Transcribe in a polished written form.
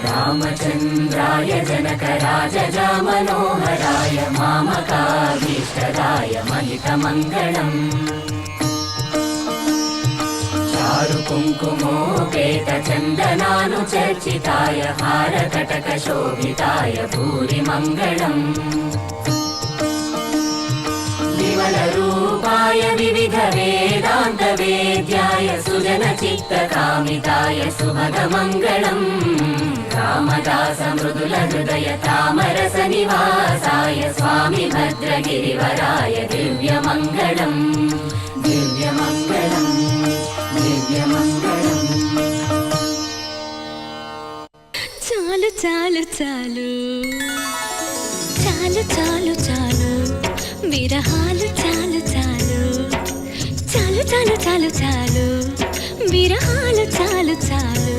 रामचन्द्राय जनकराजजामनोहराय मामकाभीष्टदाय महितमङ्गलम् चारुकुङ्कुमोपेतचन्दनानुचर्चिताय हारकटकशोभिताय भूरिमङ्गलम् विमलरूपाय विविधवेदान्तवेद्याय सुजनचित्तकामिताय सुभगमङ्गलम् रामदासमृदुलहृदय तामरसनिवासाय स्वामि भद्रगिरिवराय दिव्यमङ्गलम् दिव्यमङ्गलम् दिव्यमङ्गलम् చాలు చాలు చాలు చాలు చాలు చాలు విరహాలు చాలు చాలు చాలు చాలు చాలు చాలు విరహాలు చాలు చాలు